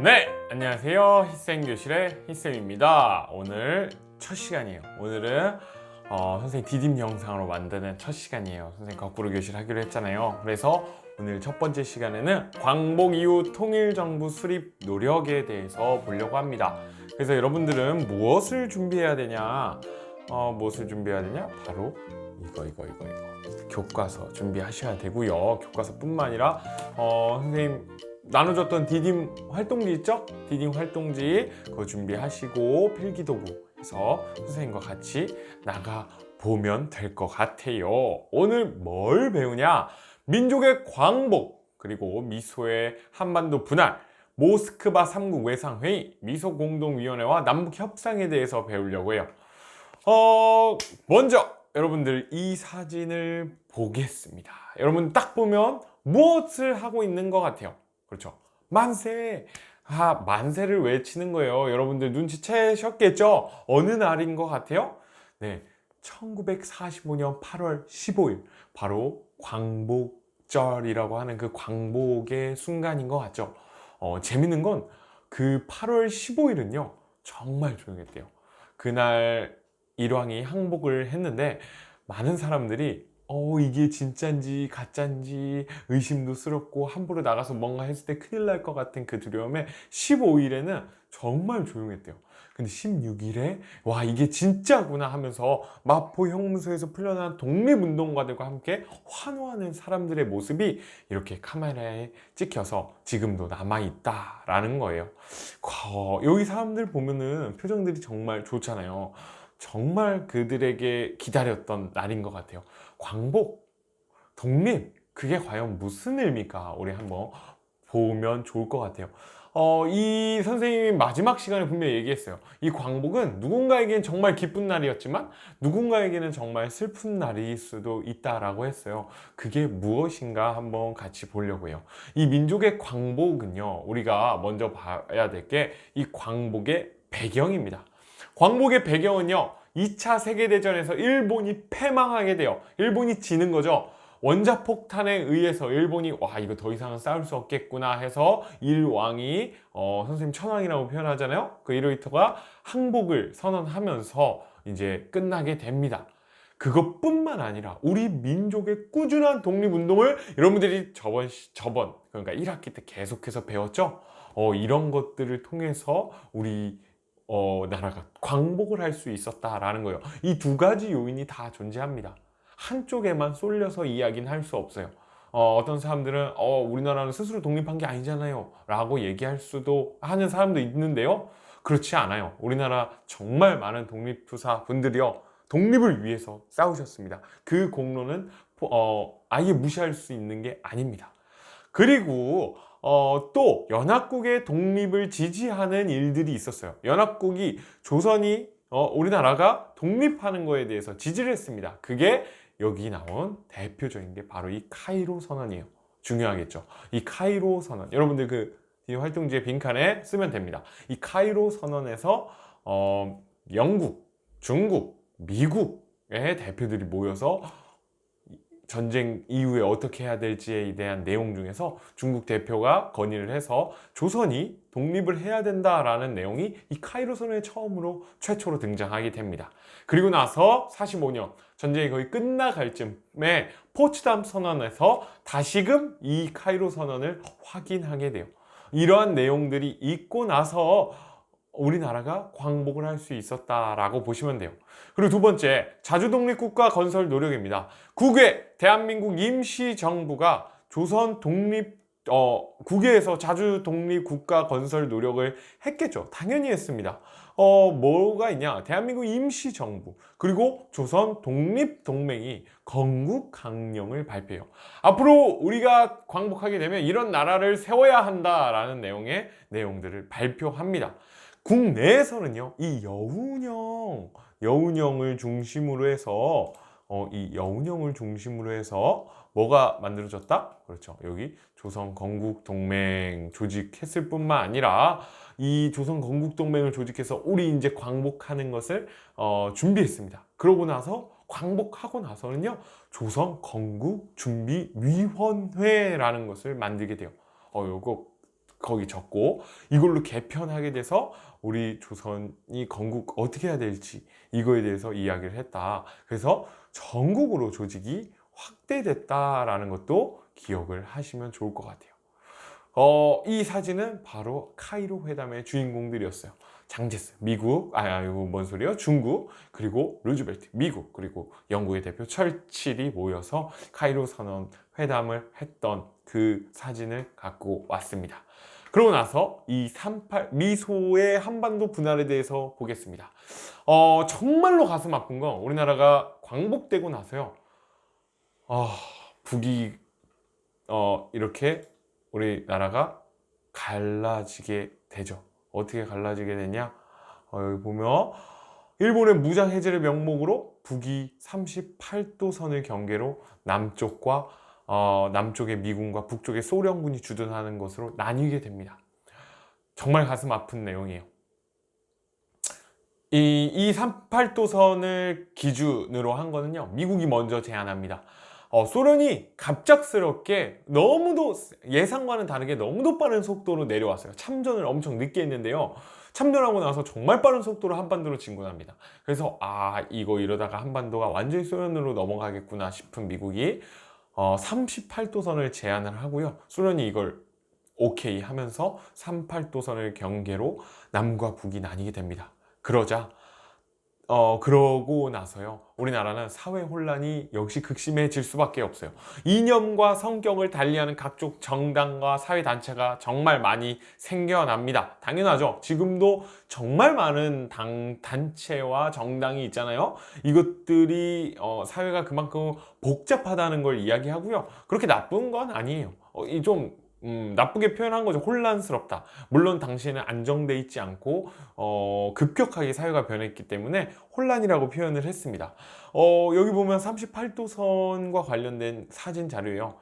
네, 안녕하세요. 희쌤교실의 희쌤입니다. 오늘 첫 시간이에요. 오늘은 선생님 디딤 영상으로 만드는 첫 시간이에요. 선생님 거꾸로 교실 하기로 했잖아요. 그래서 오늘 첫 번째 시간에는 광복 이후 통일정부 수립 노력에 대해서 보려고 합니다. 그래서 여러분들은 무엇을 준비해야 되냐? 무엇을 준비해야 되냐? 바로 이거 교과서 준비하셔야 되고요. 교과서뿐만 아니라 선생님 나눠줬던 디딤 활동지 있죠? 디딤 활동지 그거 준비하시고 필기도구 해서 선생님과 같이 나가 보면 될 것 같아요. 오늘 뭘 배우냐? 민족의 광복, 그리고 미소의 한반도 분할, 모스크바 3국 외상회의, 미소공동위원회와 남북협상에 대해서 배우려고 해요. 먼저 여러분들 이 사진을 보겠습니다. 여러분 딱 보면 무엇을 하고 있는 것 같아요? 그렇죠. 만세! 만세를 외치는 거예요. 여러분들 눈치채셨겠죠? 어느 날인 것 같아요? 네, 1945년 8월 15일 바로 광복절이라고 하는 그 광복의 순간인 것 같죠? 재밌는 건 그 8월 15일은요 정말 조용했대요. 그날 일왕이 항복을 했는데 많은 사람들이 이게 진짠지 가짠지 의심도 스럽고 함부로 나가서 뭔가 했을 때 큰일 날 것 같은 그 두려움에 15일에는 정말 조용했대요. 근데 16일에 와 이게 진짜구나 하면서 마포 형무소에서 풀려난 독립운동가들과 함께 환호하는 사람들의 모습이 이렇게 카메라에 찍혀서 지금도 남아있다라는 거예요. 여기 사람들 보면은 표정들이 정말 좋잖아요. 정말 그들에게 기다렸던 날인 것 같아요. 광복, 독립, 그게 과연 무슨 의미일까? 우리 한번 보면 좋을 것 같아요. 이 선생님이 마지막 시간에 분명히 얘기했어요. 이 광복은 누군가에게는 정말 기쁜 날이었지만 누군가에게는 정말 슬픈 날일 수도 있다라고 했어요. 그게 무엇인가 한번 같이 보려고 해요. 이 민족의 광복은요, 우리가 먼저 봐야 될 게 이 광복의 배경입니다. 광복의 배경은요 2차 세계대전에서 일본이 패망하게 돼요. 일본이 지는 거죠. 원자폭탄에 의해서 일본이 와 이거 더 이상은 싸울 수 없겠구나 해서 일왕이 선생님 천황이라고 표현하잖아요. 그 히로히토가 항복을 선언하면서 이제 끝나게 됩니다. 그것뿐만 아니라 우리 민족의 꾸준한 독립운동을 여러분들이 저번 그러니까 1학기 때 계속해서 배웠죠. 이런 것들을 통해서 우리 나라가 광복을 할 수 있었다라는 거예요. 이 두 가지 요인이 다 존재합니다. 한쪽에만 쏠려서 이야기는 할 수 없어요. 어떤 사람들은 우리나라는 스스로 독립한 게 아니잖아요 라고 얘기할 수도 하는 사람도 있는데요. 그렇지 않아요. 우리나라 정말 많은 독립투사 분들이요 독립을 위해서 싸우셨습니다. 그 공로는 아예 무시할 수 있는 게 아닙니다. 그리고 또 연합국의 독립을 지지하는 일들이 있었어요. 연합국이 조선이 우리나라가 독립하는 거에 대해서 지지를 했습니다. 그게 여기 나온 대표적인 게 바로 이 카이로 선언이에요. 중요하겠죠. 이 카이로 선언 여러분들 이 활동지의 빈칸에 쓰면 됩니다. 이 카이로 선언에서 영국, 중국, 미국의 대표들이 모여서 전쟁 이후에 어떻게 해야 될지에 대한 내용 중에서 중국 대표가 건의를 해서 조선이 독립을 해야 된다라는 내용이 이 카이로 선언에 최초로 등장하게 됩니다. 그리고 나서 45년 전쟁이 거의 끝나갈 쯤에 포츠담 선언에서 다시금 이 카이로 선언을 확인하게 돼요. 이러한 내용들이 있고 나서 우리나라가 광복을 할 수 있었다라고 보시면 돼요. 그리고 두 번째, 자주독립국가 건설 노력입니다. 대한민국 임시정부가 조선 독립 국외에서 자주독립국가 건설 노력을 했겠죠. 당연히 했습니다. 뭐가 있냐? 대한민국 임시정부 그리고 조선 독립동맹이 건국강령을 발표해요. 앞으로 우리가 광복하게 되면 이런 나라를 세워야 한다라는 내용의 내용들을 발표합니다. 국내에서는요, 이 여운형을 중심으로 해서 뭐가 만들어졌다? 그렇죠. 여기 조선 건국 동맹 조직했을 뿐만 아니라 이 조선 건국 동맹을 조직해서 우리 이제 광복하는 것을 준비했습니다. 그러고 나서 광복하고 나서는요, 조선 건국 준비 위원회라는 것을 만들게 돼요. 요거 거기 적고 이걸로 개편하게 돼서 우리 조선이 건국 어떻게 해야 될지 이거에 대해서 이야기를 했다. 그래서 전국으로 조직이 확대됐다라는 것도 기억을 하시면 좋을 것 같아요. 이 사진은 바로 카이로 회담의 주인공들이었어요. 장제스, 미국, 이거 뭔 소리요? 중국, 그리고 루즈벨트, 미국, 그리고 영국의 대표 철칠이 모여서 카이로 선언 회담을 했던 그 사진을 갖고 왔습니다. 그러고 나서 이 38 미소의 한반도 분할에 대해서 보겠습니다. 정말로 가슴 아픈 건 우리나라가 광복되고 나서요. 북이 이렇게 우리나라가 갈라지게 되죠. 어떻게 갈라지게 되냐? 여기 보면 일본의 무장 해제를 명목으로 북이 38도선을 경계로 남쪽의 미군과 북쪽의 소련군이 주둔하는 것으로 나뉘게 됩니다. 정말 가슴 아픈 내용이에요. 이 38도선을 기준으로 한 거는요, 미국이 먼저 제안합니다. 소련이 갑작스럽게 너무도 예상과는 다르게 너무도 빠른 속도로 내려왔어요. 참전을 엄청 늦게 했는데요. 참전하고 나서 정말 빠른 속도로 한반도로 진군합니다. 그래서 이거 이러다가 한반도가 완전히 소련으로 넘어가겠구나 싶은 미국이 38도선을 제안을 하고요. 소련이 이걸 오케이 하면서 38도선을 경계로 남과 북이 나뉘게 됩니다. 그러고 나서요, 우리나라는 사회 혼란이 역시 극심해질 수밖에 없어요. 이념과 성격을 달리하는 각종 정당과 사회단체가 정말 많이 생겨납니다. 당연하죠. 지금도 정말 많은 단체와 정당이 있잖아요. 이것들이 사회가 그만큼 복잡하다는 걸 이야기하고요. 그렇게 나쁜 건 아니에요. 나쁘게 표현한 거죠. 혼란스럽다. 물론 당시에는 안정돼 있지 않고 급격하게 사회가 변했기 때문에 혼란이라고 표현을 했습니다. 여기 보면 38도선과 관련된 사진 자료예요.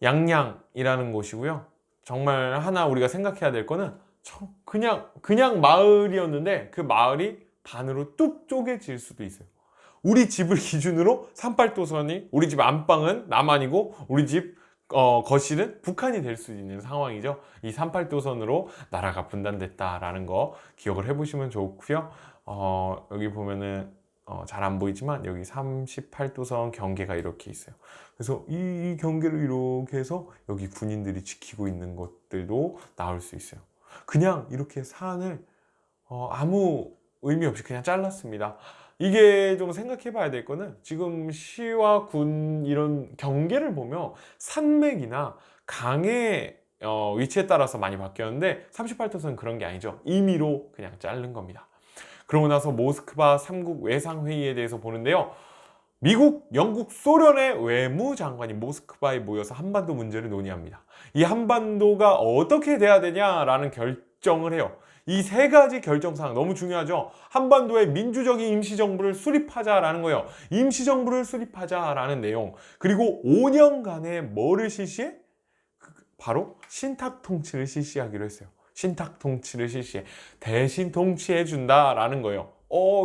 양양이라는 곳이고요. 정말 하나 우리가 생각해야 될 거는 그냥 마을이었는데 그 마을이 반으로 뚝 쪼개질 수도 있어요. 우리 집을 기준으로 38도선이, 우리 집 안방은 남한이고 우리 집 거실은 북한이 될 수 있는 상황이죠. 이 38도선으로 나라가 분단됐다라는 거 기억을 해보시면 좋고요. 여기 보면은 잘 안 보이지만 여기 38도선 경계가 이렇게 있어요. 그래서 이 경계를 이렇게 해서 여기 군인들이 지키고 있는 것들도 나올 수 있어요. 그냥 이렇게 산을 아무 의미 없이 그냥 잘랐습니다. 이게 좀 생각해 봐야 될 거는 지금 시와 군 이런 경계를 보면 산맥이나 강의 위치에 따라서 많이 바뀌었는데 38도선은 그런 게 아니죠. 임의로 그냥 자른 겁니다. 그러고 나서 모스크바 3국 외상회의에 대해서 보는데요. 미국, 영국, 소련의 외무장관이 모스크바에 모여서 한반도 문제를 논의합니다. 이 한반도가 어떻게 돼야 되냐라는 결정을 해요. 이 세 가지 결정사항 너무 중요하죠. 한반도에 민주적인 임시정부를 수립하자라는 거예요. 임시정부를 수립하자라는 내용. 그리고 5년간의 뭐를 실시해? 바로 신탁통치를 실시하기로 했어요. 신탁통치를 실시해. 대신 통치해 준다라는 거예요.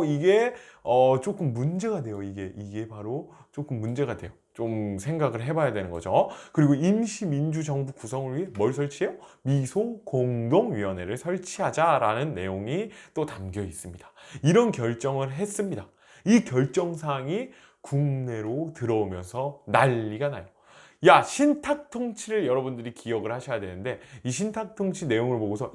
이게 조금 문제가 돼요. 이게 바로 조금 문제가 돼요. 좀 생각을 해봐야 되는 거죠. 그리고 임시민주정부 구성을 위해 뭘 설치해요? 미소공동위원회를 설치하자라는 내용이 또 담겨 있습니다. 이런 결정을 했습니다. 이 결정사항이 국내로 들어오면서 난리가 나요. 신탁통치를 여러분들이 기억을 하셔야 되는데 이 신탁통치 내용을 보고서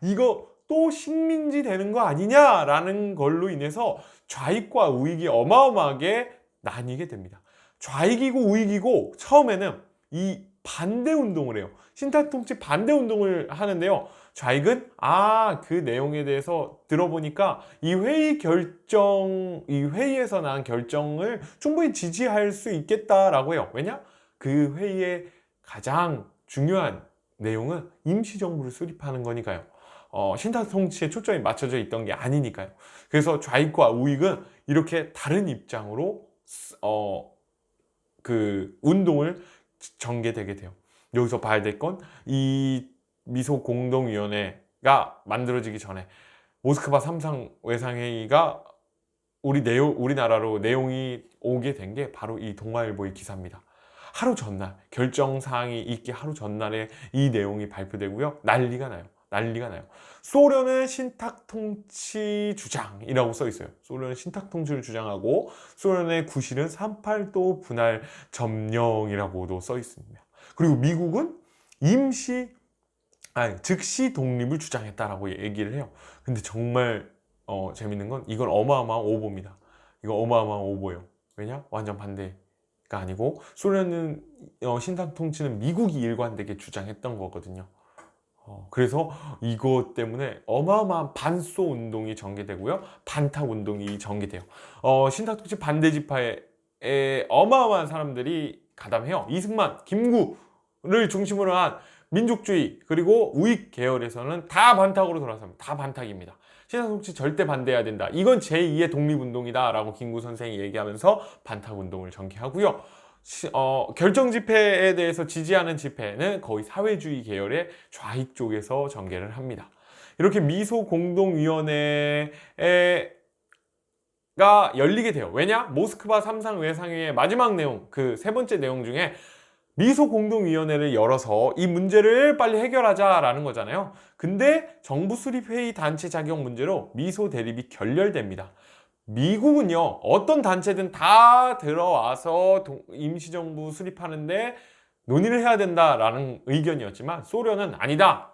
이거 또 식민지 되는 거 아니냐라는 걸로 인해서 좌익과 우익이 어마어마하게 나뉘게 됩니다. 좌익이고 우익이고 처음에는 이 반대 운동을 해요. 신탁통치 반대 운동을 하는데요. 좌익은 그 내용에 대해서 들어보니까 이 회의에서 난 결정을 충분히 지지할 수 있겠다라고 해요. 왜냐? 그 회의의 가장 중요한 내용은 임시정부를 수립하는 거니까요. 신탁통치에 초점이 맞춰져 있던 게 아니니까요. 그래서 좌익과 우익은 이렇게 다른 입장으로 그 운동을 전개되게 돼요. 여기서 봐야 될 건 이 미소공동위원회가 만들어지기 전에 모스크바 3상 외상회의가 우리나라로 내용이 오게 된 게 바로 이 동아일보의 기사입니다. 하루 전날 결정사항이 있기 하루 전날에 이 내용이 발표되고요. 난리가 나요. 난리가 나요. 소련은 신탁 통치 주장이라고 써 있어요. 소련은 신탁 통치를 주장하고 소련의 구실은 38도 분할 점령이라고도 써 있습니다. 그리고 미국은 즉시 독립을 주장했다라고 얘기를 해요. 근데 정말 재밌는 건 이건 어마어마한 오보입니다. 이거 어마어마한 오보예요. 왜냐? 완전 반대가 아니고 소련은 신탁 통치는 미국이 일관되게 주장했던 거거든요. 그래서 이것 때문에 어마어마한 반소 운동이 전개되고요. 반탁 운동이 전개돼요. 신탁 통치 반대 집회에 어마어마한 사람들이 가담해요. 이승만, 김구를 중심으로 한 민족주의 그리고 우익 계열에서는 다 반탁으로 돌아섭니다. 다 반탁입니다. 신탁 통치 절대 반대해야 된다. 이건 제2의 독립운동이다 라고 김구 선생이 얘기하면서 반탁 운동을 전개하고요. 결정 집회에 대해서 지지하는 집회는 거의 사회주의 계열의 좌익 쪽에서 전개를 합니다. 이렇게 미소 공동위원회가 열리게 돼요. 왜냐? 모스크바 3상 외상회의 마지막 내용, 그 세 번째 내용 중에 미소 공동위원회를 열어서 이 문제를 빨리 해결하자라는 거잖아요. 근데 정부 수립 회의 단체 자격 문제로 미소 대립이 결렬됩니다. 미국은요, 어떤 단체든 다 들어와서 임시정부 수립하는데 논의를 해야 된다라는 의견이었지만 소련은 아니다.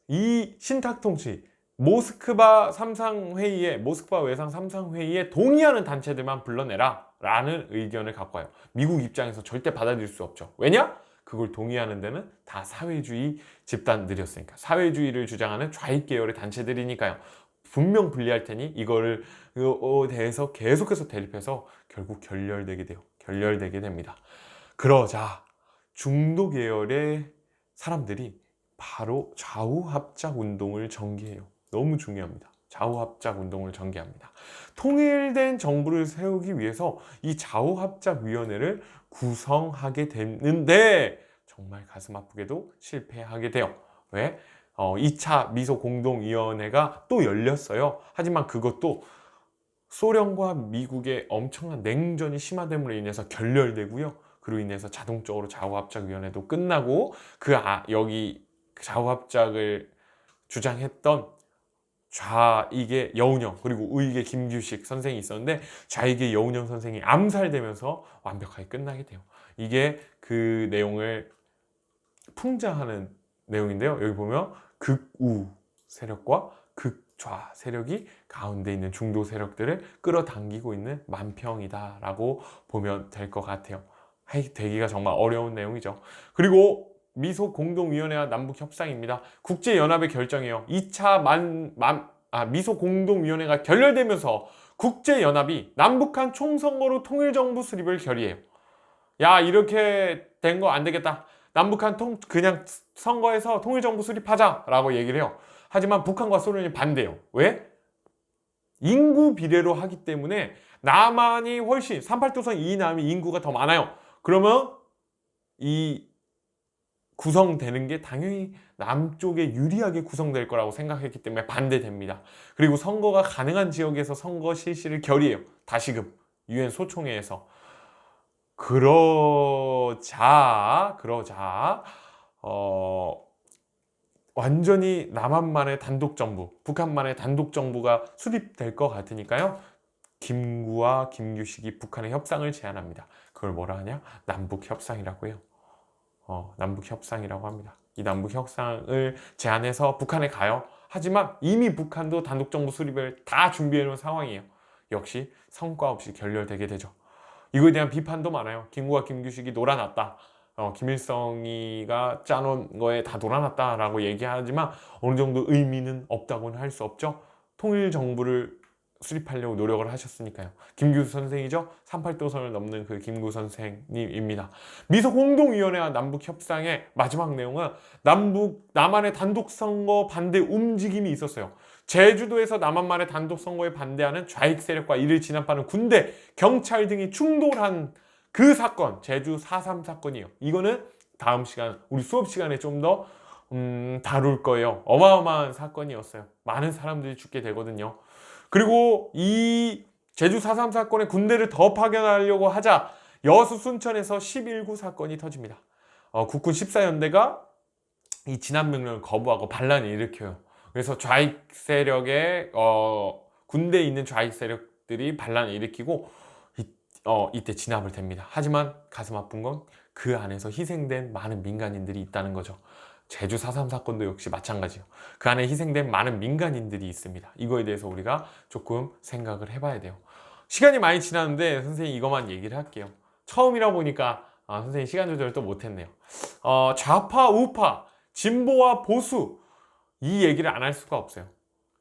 이 신탁통치, 모스크바 외상 3상회의에 동의하는 단체들만 불러내라 라는 의견을 갖고 와요. 미국 입장에서 절대 받아들일 수 없죠. 왜냐? 그걸 동의하는 데는 다 사회주의 집단들이었으니까. 사회주의를 주장하는 좌익 계열의 단체들이니까요. 분명 불리할 테니 이거를 대해서 계속해서 대립해서 결국 결렬되게 됩니다. 그러자 중도 계열의 사람들이 바로 좌우합작 운동을 전개해요. 너무 중요합니다. 좌우합작 운동을 전개합니다. 통일된 정부를 세우기 위해서 이 좌우합작위원회를 구성하게 됐는데 정말 가슴 아프게도 실패하게 돼요. 왜? 2차 미소 공동위원회가 또 열렸어요. 하지만 그것도 소련과 미국의 엄청난 냉전이 심화됨으로 인해서 결렬되고요. 그로 인해서 자동적으로 좌우합작위원회도 끝나고 여기 좌우합작을 주장했던 좌익의 여운형 그리고 우익의 김규식 선생이 있었는데 좌익의 여운형 선생이 암살되면서 완벽하게 끝나게 돼요. 이게 그 내용을 풍자하는 내용인데요. 여기 보면 극우 세력과 극좌 세력이 가운데 있는 중도 세력들을 끌어당기고 있는 만평이다 라고 보면 될 것 같아요. 되기가 정말 어려운 내용이죠. 그리고 미소 공동위원회와 남북 협상입니다. 국제연합의 결정이에요. 2차 미소 공동위원회가 결렬되면서 국제연합이 남북한 총선거로 통일정부 수립을 결의해요. 야, 이렇게 된 거 안 되겠다. 남북한 그냥 선거에서 통일정부 수립하자 라고 얘기를 해요. 하지만 북한과 소련이 반대해요. 왜? 인구 비례로 하기 때문에 남한이 훨씬 38도선 이남이 인구가 더 많아요. 그러면 이 구성되는 게 당연히 남쪽에 유리하게 구성될 거라고 생각했기 때문에 반대됩니다. 그리고 선거가 가능한 지역에서 선거 실시를 결의해요. 다시금 유엔 소총회에서. 그러자 완전히 남한만의 단독정부, 북한만의 단독정부가 수립될 것 같으니까요. 김구와 김규식이 북한의 협상을 제안합니다. 그걸 뭐라 하냐? 남북협상이라고 해요. 남북협상이라고 합니다. 이 남북협상을 제안해서 북한에 가요. 하지만 이미 북한도 단독정부 수립을 다 준비해 놓은 상황이에요. 역시 성과 없이 결렬되게 되죠. 이거에 대한 비판도 많아요. 김구와 김규식이 놀아났다. 김일성이가 짜놓은 거에 다 놀아났다라고 얘기하지만 어느 정도 의미는 없다고는 할 수 없죠. 통일정부를 수립하려고 노력을 하셨으니까요. 김규수 선생이죠. 38도선을 넘는 그 김구 선생님입니다. 미소 공동위원회와 남북 협상의 마지막 내용은 남한의 단독 선거 반대 움직임이 있었어요. 제주도에서 남한만의 단독 선거에 반대하는 좌익 세력과 이를 진압하는 군대, 경찰 등이 충돌한 그 사건, 제주 4.3 사건이에요. 이거는 다음 시간, 우리 수업 시간에 좀 더 다룰 거예요. 어마어마한 사건이었어요. 많은 사람들이 죽게 되거든요. 그리고 이 제주 4.3 사건에 군대를 더 파견하려고 하자 여수 순천에서 11구 사건이 터집니다. 국군 14연대가 이 진압명령을 거부하고 반란을 일으켜요. 그래서 좌익 세력의 군대에 있는 좌익 세력들이 반란을 일으키고 이때 진압을 됩니다. 하지만 가슴 아픈 건 그 안에서 희생된 많은 민간인들이 있다는 거죠. 제주 4.3 사건도 역시 마찬가지예요. 그 안에 희생된 많은 민간인들이 있습니다. 이거에 대해서 우리가 조금 생각을 해봐야 돼요. 시간이 많이 지났는데 선생님 이것만 얘기를 할게요. 처음이라 보니까 선생님 시간 조절을 또 못했네요. 좌파, 우파, 진보와 보수 이 얘기를 안 할 수가 없어요.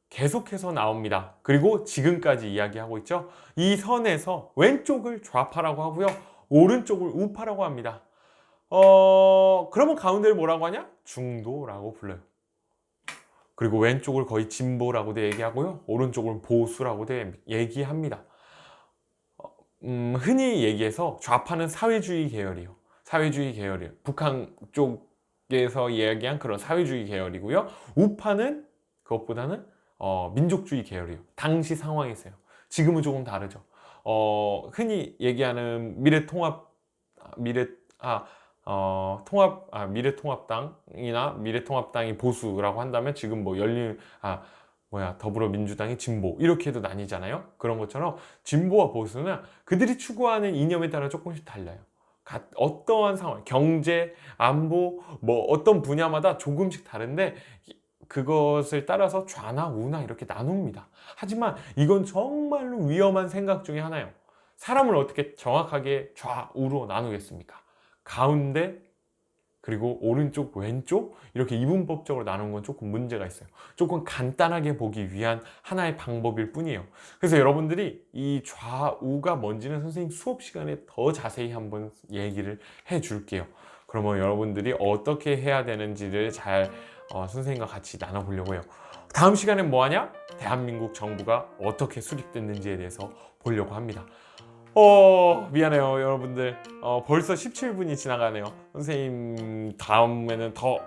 계속해서 나옵니다. 그리고 지금까지 이야기하고 있죠. 이 선에서 왼쪽을 좌파라고 하고요. 오른쪽을 우파라고 합니다. 그러면 가운데를 뭐라고 하냐? 중도라고 불러요. 그리고 왼쪽을 거의 진보라고도 얘기하고요. 오른쪽을 보수라고도 얘기합니다. 흔히 얘기해서 좌파는 사회주의 계열이에요. 사회주의 계열이에요. 북한 쪽에서 이야기한 그런 사회주의 계열이고요. 우파는 그것보다는 민족주의 계열이에요. 당시 상황에서요. 지금은 조금 다르죠. 흔히 얘기하는 미래통합당이나 미래통합당이 보수라고 한다면 지금 뭐 더불어민주당이 진보 이렇게도 나뉘잖아요. 그런 것처럼 진보와 보수는 그들이 추구하는 이념에 따라 조금씩 달라요. 어떠한 상황, 경제, 안보, 뭐 어떤 분야마다 조금씩 다른데 그것을 따라서 좌나 우나 이렇게 나눕니다. 하지만 이건 정말로 위험한 생각 중에 하나예요. 사람을 어떻게 정확하게 좌우로 나누겠습니까? 가운데 그리고 오른쪽 왼쪽 이렇게 이분법적으로 나누는 건 조금 문제가 있어요. 조금 간단하게 보기 위한 하나의 방법일 뿐이에요. 그래서 여러분들이 이 좌우가 뭔지는 선생님 수업 시간에 더 자세히 한번 얘기를 해 줄게요. 그러면 여러분들이 어떻게 해야 되는지를 잘 선생님과 같이 나눠보려고 해요. 다음 시간엔 뭐하냐? 대한민국 정부가 어떻게 수립됐는지에 대해서 보려고 합니다. 미안해요 여러분들. 벌써 17분이 지나가네요. 선생님 다음에는 더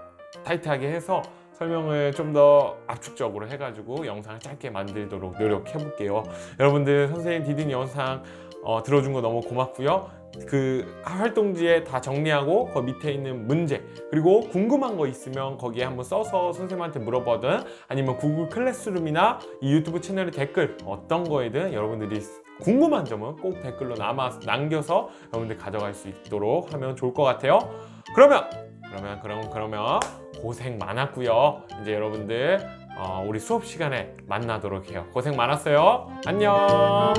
타이트하게 해서 설명을 좀 더 압축적으로 해가지고 영상을 짧게 만들도록 노력해 볼게요. 여러분들 선생님 디딘 영상 들어준 거 너무 고맙고요. 그 활동지에 다 정리하고 그 밑에 있는 문제 그리고 궁금한 거 있으면 거기에 한번 써서 선생님한테 물어보든 아니면 구글 클래스룸이나 이 유튜브 채널의 댓글 어떤 거에든 여러분들이 궁금한 점은 꼭 댓글로 남겨서 여러분들 가져갈 수 있도록 하면 좋을 것 같아요. 그러면 고생 많았고요. 이제 여러분들 우리 수업 시간에 만나도록 해요. 고생 많았어요. 안녕.